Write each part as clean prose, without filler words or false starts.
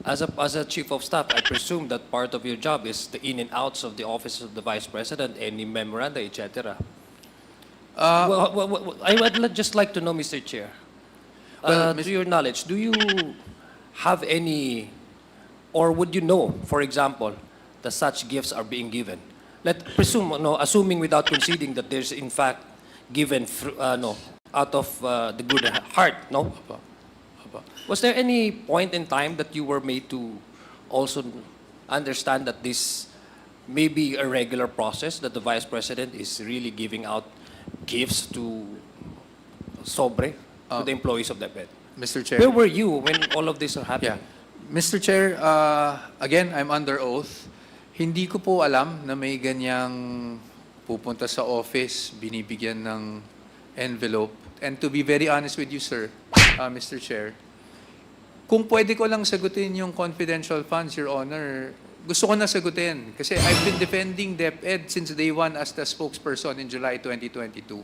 As a chief of staff, I presume that part of your job is the in and outs of the office of the vice president, any memoranda, etc. I would just like to know, Mr. Chair, to your knowledge, do you have any, or would you know, for example, that such gifts are being given? Let's presume, no, assuming without conceding that there's in fact given, no, out of the good heart, no? Was there any point in time that you were made to also understand that this may be a regular process, that the Vice President is really giving out gifts to sobre, to the employees of DepEd? Mr. Chair. Where were you when all of this are happening? Yeah. Mr. Chair, again, I'm under oath. Hindi ko po alam na may ganyang pupunta sa office, binibigyan ng envelope. And to be very honest with you, sir, Mr. Chair, kung pwede ko lang sagutin yung confidential funds, Your Honor, gusto ko na sagutin. Kasi I've been defending DepEd since day one as the spokesperson in July 2022.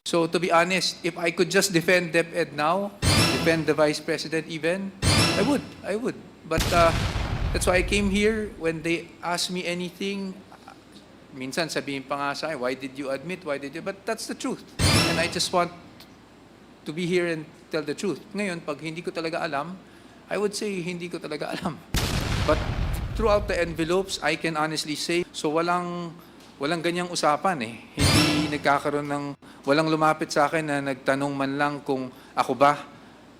So to be honest, if I could just defend DepEd now, defend the Vice President even, I would. But that's why I came here. When they ask me anything, minsan sabihin pa nga sa akin, why did you admit, why did you? But that's the truth. And I just want to be here and tell the truth. Ngayon, pag hindi ko talaga alam, I would say hindi ko talaga alam. But throughout the envelopes, I can honestly say, so walang ganyang usapan eh. Hindi nagkakaroon ng, walang lumapit sa akin na nagtanong man lang kung ako ba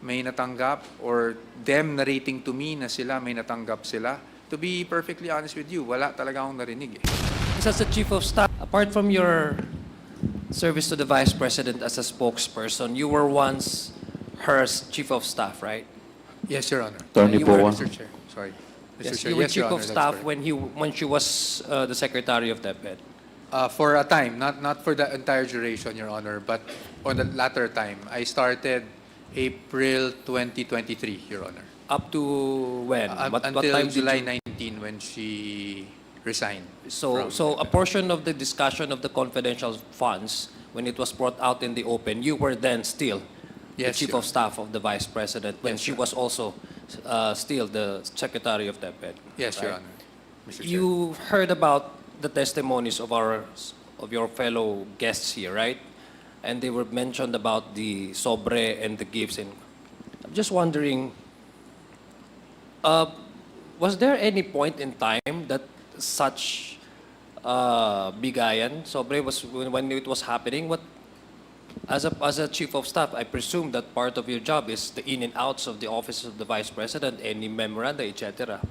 may natanggap or them narrating to me na sila may natanggap sila. To be perfectly honest with you, wala talaga akong narinig eh. As the Chief of Staff, apart from your service to the Vice President as a spokesperson, you were once her Chief of Staff, right? Yes, Your Honor. Attorney You were- po. Mr. Chair, sorry. Mr. Yes, Chair. you were Yes, Your Chief Honor, of that's Staff correct. when she was the Secretary of DepEd. For a time, not for the entire duration, Your Honor, but on the latter time. I started April 2023, Your Honor. Up to when? What Until time did July you- 19 when she resigned. So a portion of the discussion of the confidential funds, when it was brought out in the open, you were then still the Yes, Chief Your of Staff of the Vice President when Yes, she Your was also still the Secretary of DepEd. Yes, Your right? Honor. Mr. Chair. You heard about the testimonies of your fellow guests here, right? And they were mentioned about the sobre and the gifts. And I'm just wondering, was there any point in time that such bigayan sobre was when it was happening? What as a Chief of Staff, I presume that part of your job is the in and outs of the office of the Vice President, any memoranda, etc.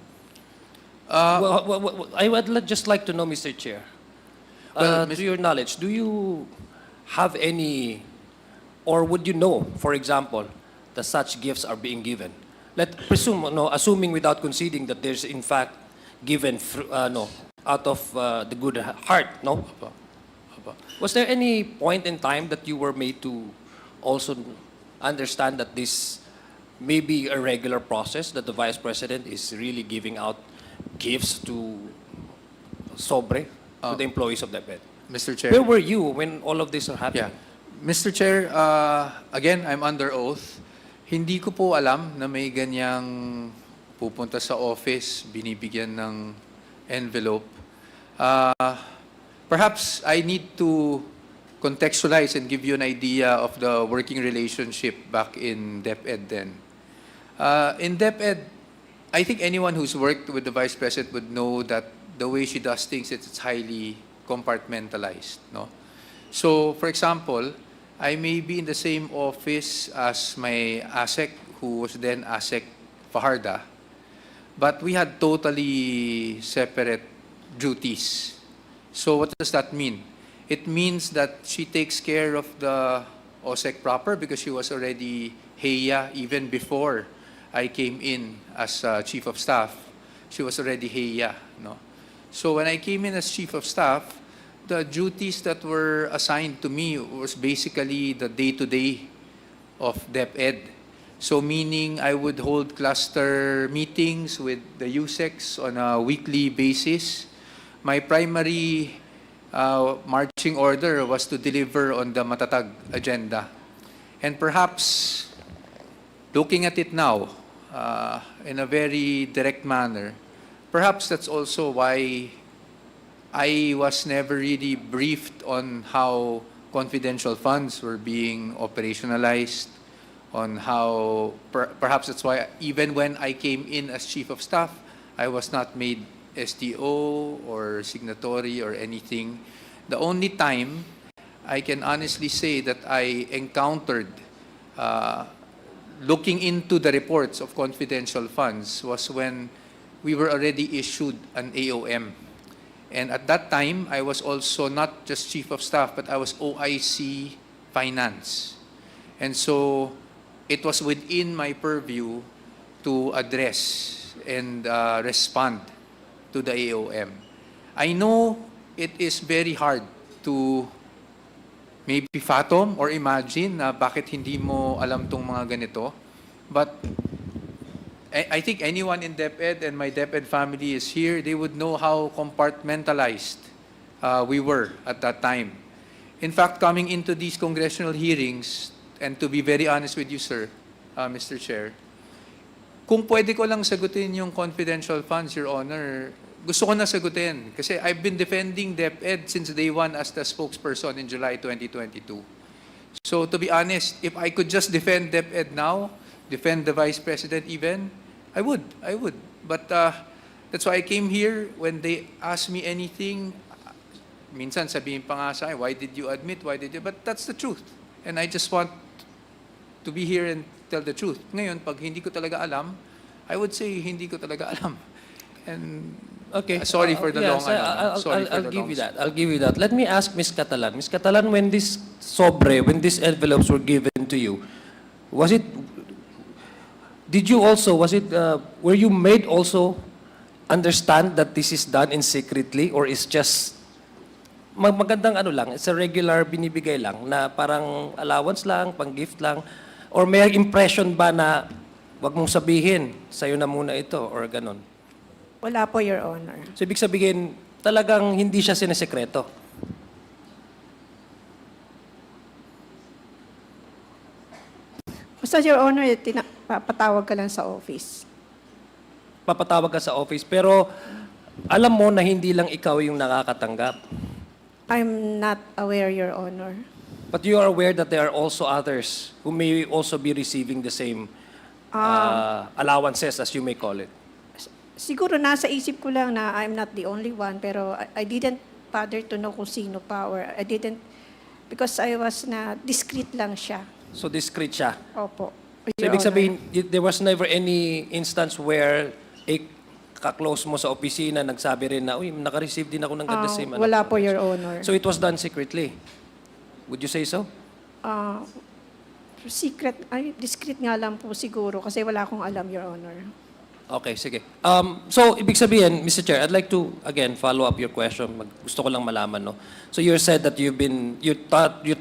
I would just like to know, Mr. Chair, Well, to your knowledge, do you have any, or would you know, for example, that such gifts are being given? Let's presume, no, assuming without conceding that there's in fact given, no, out of the good heart, no? Was there any point in time that you were made to also understand that this may be a regular process, that the Vice President is really giving out gifts to sobre, to the employees of DepEd? Mr. Chair. Where were you when all of this are happening? Yeah. Mr. Chair, again, I'm under oath. Hindi ko po alam na may ganyang pupunta sa office, binibigyan ng envelope. Perhaps I need to contextualize and give you an idea of the working relationship back in DepEd then. In DepEd, I think anyone who's worked with the Vice President would know that the way she does things, it's highly compartmentalized. No? So, for example, I may be in the same office as my ASEC, who was then ASEC Fajarda, but we had totally separate duties. So what does that mean? It means that she takes care of the OSEC proper because she was already HEA even before I came in as Chief of Staff. She was already HEA. No? So when I came in as Chief of Staff, the duties that were assigned to me was basically the day-to-day of DepEd. So meaning I would hold cluster meetings with the USECs on a weekly basis. My primary marching order was to deliver on the Matatag agenda. And perhaps, looking at it now, in a very direct manner. Perhaps that's also why I was never really briefed on how confidential funds were being operationalized, on how, perhaps that's why even when I came in as Chief of Staff, I was not made STO or signatory or anything. The only time I can honestly say that I encountered looking into the reports of confidential funds was when we were already issued an AOM. And at that time, I was also not just Chief of Staff, but I was OIC Finance. And so it was within my purview to address and respond to the AOM. I know it is very hard to maybe fathom or imagine na bakit hindi mo alam tong mga ganito. But I think anyone in DepEd and my DepEd family is here, they would know how compartmentalized we were at that time. In fact, coming into these congressional hearings, and to be very honest with you, sir, Mr. Chair, kung pwede ko lang sagutin yung confidential funds, Your Honor, gusto ko na sagutin. Kasi I've been defending DepEd since day one as the spokesperson in July 2022. So to be honest, if I could just defend DepEd now, defend the Vice President even, I would. But that's why I came here. When they ask me anything, minsan sabihin pa nga sa akin, why did you admit, why did you? But that's the truth. And I just want to be here and tell the truth. Ngayon, pag hindi ko talaga alam, I would say hindi ko talaga alam. And Okay. sorry for the long. I'll give you that. I'll give you that. Let me ask Ms. Catalan. Ms. Catalan, when this when these envelopes were given to you, was it? Did you also? Was it? Were you made also understand that this is done in secretly, or is just magandang ano lang? It's a regular binibigay lang na parang allowance lang, pang gift lang, or may impression ba na wag mong sabihin, sa'yo na muna ito, or ganon? Wala po, Your Honor. So, ibig sabihin, talagang hindi siya sinesekreto. Basta, Your Honor, papatawag ka lang sa office. Papatawag ka sa office, pero alam mo na hindi lang ikaw yung nakakatanggap. I'm not aware, Your Honor. But you are aware that there are also others who may also be receiving the same allowances, as you may call it. Siguro nasa isip ko lang na I'm not the only one, pero I didn't bother to know kung sino pa, or I didn't, because I was discreet lang siya. So discreet siya. Opo. So Your ibig Honor. sabihin, there was never any instance where kaklose mo sa opisina, nagsabi rin na, uy, naka-receive din ako ng the same. Wala po, Your Honor. So it was done secretly. Would you say so? Discreet nga lang po siguro, kasi wala akong alam, Your Honor. Okay, sige. So, ibig sabihin, Mr. Chair, I'd like to, again, follow up your question. Gusto ko lang malaman, no? So, you said that your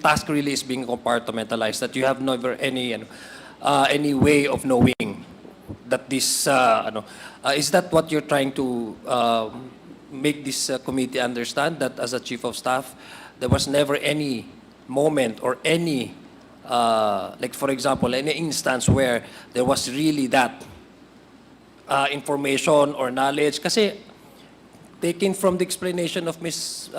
task really is being compartmentalized, that you have never any way of knowing that this, is that what you're trying to make this committee understand, that as a Chief of Staff, there was never any moment or any, like for example, any instance where there was really that information or knowledge? Kasi taken from the explanation of Ms.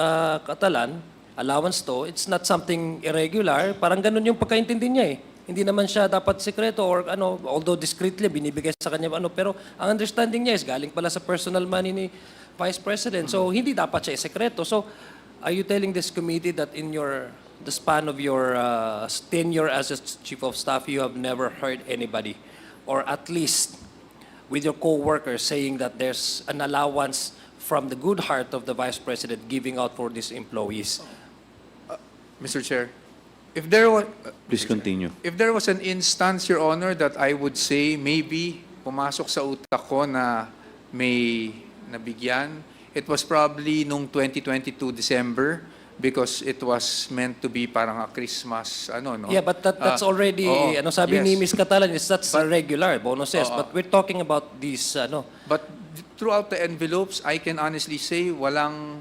Catalan, allowance to, it's not something irregular. Parang ganun yung pagkaintindi niya eh. Hindi naman siya dapat sekreto or although discreetly binibigay sa kanya pero ang understanding niya is galing pala sa personal money ni Vice President. So hindi dapat siya sekreto. So are you telling this committee that in the span of your tenure as a Chief of Staff, you have never heard anybody, or at least with your co-workers, saying that there's an allowance from the good heart of the Vice President giving out for these employees? Mr. Chair, if there was... Please continue. If there was an instance, Your Honor, that I would say maybe pumasok sa utak ko na may nabigyan, it was probably nung 2022 December, because it was meant to be parang a Christmas, no? Yeah, but that's already, sabi ni Ms. Catalan, that's regular bonuses. But we're talking about these, But throughout the envelopes, I can honestly say walang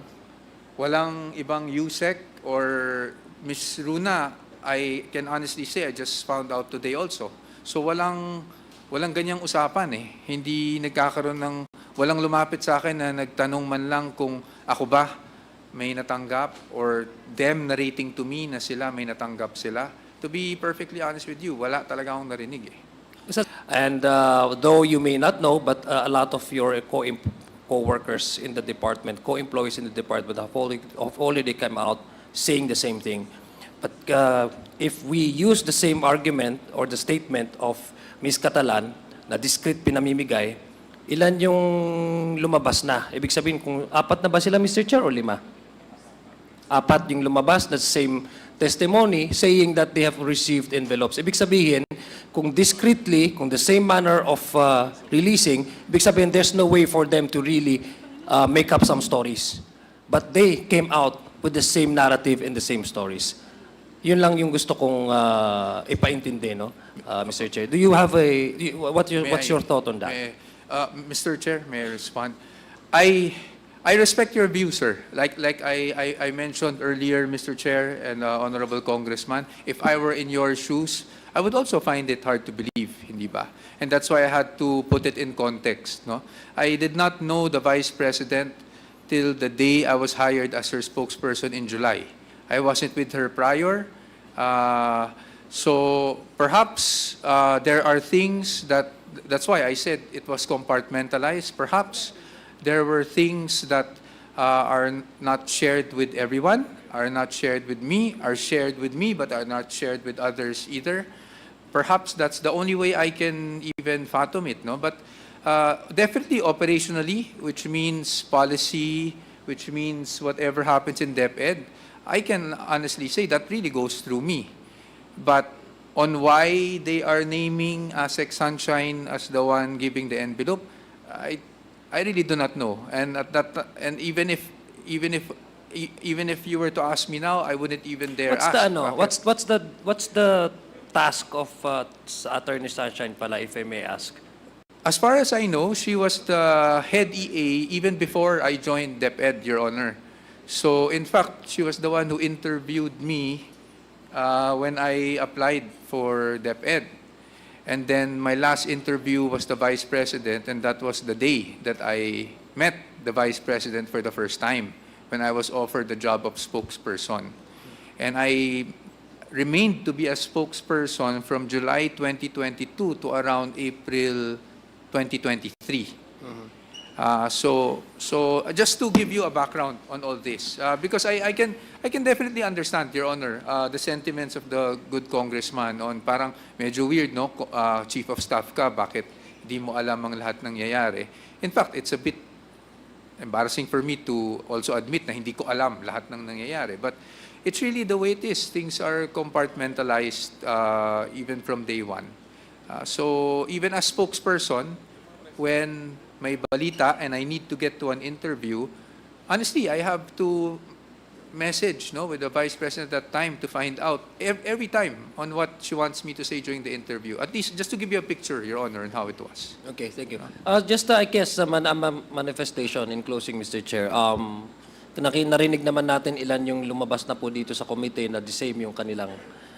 ibang USEC or Ms. Runa. I can honestly say I just found out today also. So walang walang ganyang usapan eh. Hindi nagkakaroon ng, walang lumapit sa akin na nagtanong man lang kung ako ba may natanggap or them narrating to me na sila may natanggap sila. To be perfectly honest with you, wala talaga akong narinig eh. And though you may not know, but a lot of your co-workers in the department, co-employees in the department have already come out saying the same thing. But if we use the same argument or the statement of Ms. Catalan na discrete pinamimigay, ilan yung lumabas na? Ibig sabihin, kung 4 na ba sila, Mr. Chair, o 5? 4 yung lumabas, the same testimony saying that they have received envelopes. Ibig sabihin, kung discreetly, kung the same manner of releasing, ibig sabihin, there's no way for them to really make up some stories. But they came out with the same narrative and the same stories. Yun lang yung gusto kong ipaintindi, no, Mr. Chair. Do you have what's your thought on that? Mr. Chair, may I respond? I respect your view, sir. Like I mentioned earlier, Mr. Chair and Honorable Congressman, if I were in your shoes, I would also find it hard to believe, hindi ba? And that's why I had to put it in context, no? I did not know the Vice President till the day I was hired as her spokesperson in July. I wasn't with her prior. So perhaps there are things that's why I said it was compartmentalized. Perhaps there were things that are not shared with everyone, are not shared with me, are shared with me, but are not shared with others either. Perhaps that's the only way I can even fathom it, no? But definitely operationally, which means policy, which means whatever happens in DepEd, I can honestly say that really goes through me. But on why they are naming ASEC Sunshine as the one giving the envelope, I really do not know. And even if you were to ask me now, I wouldn't even dare ask. What's the task of Attorney Sunshine pala, if I may ask? As far as I know, she was the head EA even before I joined DepEd, Your Honor. So in fact, she was the one who interviewed me when I applied for DepEd. And then my last interview was the Vice President, and that was the day that I met the Vice President for the first time, when I was offered the job of spokesperson. And I remained to be a spokesperson from July 2022 to around April 2023. So just to give you a background on all this, because I can definitely understand, Your Honor, the sentiments of the good congressman on parang medyo weird, no? Chief of Staff ka, bakit di mo alam ang lahat ng nangyayari? In fact, it's a bit embarrassing for me to also admit na hindi ko alam lahat ng nangyayari. But it's really the way it is. Things are compartmentalized even from day one. So even as spokesperson, when may balita and I need to get to an interview, honestly, I have to message, no, with the Vice President at that time to find out every time on what she wants me to say during the interview. At least just to give you a picture, Your Honor, on how it was. Okay, thank you. Just I guess manifestation in closing, Mr. Chair. Narinig naman natin ilan yung lumabas na po dito sa committee na the same yung kanilang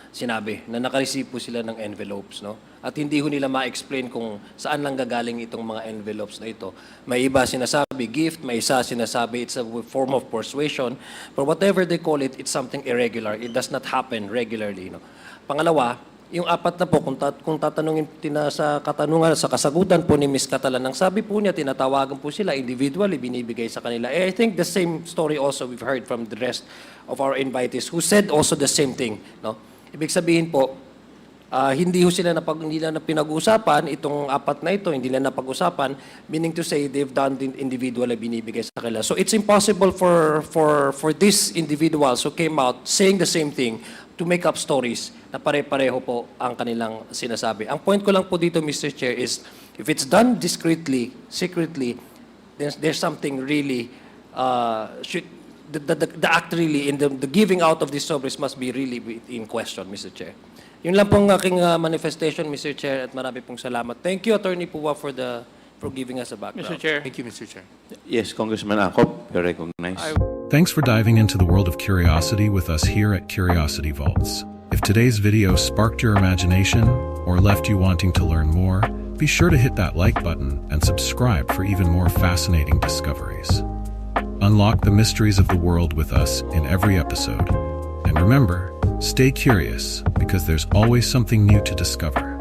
sinabi, na nakareceive po sila ng envelopes, no? At hindi ho nila ma-explain kung saan lang gagaling itong mga envelopes na ito. May iba sinasabi gift, may isa sinasabi it's a form of persuasion, but whatever they call it, it's something irregular. It does not happen regularly, no? Pangalawa, yung 4 na po, kung tatanungin sa katanungan, sa kasagutan po ni Ms. Catalan, ang sabi po niya, tinatawagan po sila individually, binibigay sa kanila. I think the same story also we've heard from the rest of our invitees who said also the same thing, no? Ibig sabihin po, hindi ho sila na pinag-usapan itong 4 na ito, hindi na napag-usapan, meaning to say they've done the individual na binibigay sa kanila. So it's impossible for these individuals who came out saying the same thing to make up stories na pare-pareho po ang kanilang sinasabi. Ang point ko lang po dito, Mr. Chair, is if it's done discreetly, secretly, then there's something really the act really in the giving out of these stories must be really in question, Mr. Chair. Yun lang pong aking manifestation, Mr. Chair, at marami pong salamat. Thank you, Attorney Puwa, for giving us a background. Mr. Chair. Thank you, Mr. Chair. Yes, Congressman Acop, you're recognized. Thanks for diving into the world of curiosity with us here at Curiosity Vaults. If today's video sparked your imagination or left you wanting to learn more, Be sure to hit that like button and subscribe for even more fascinating discoveries. Unlock the mysteries of the world with us in every episode. And remember, stay curious because there's always something new to discover.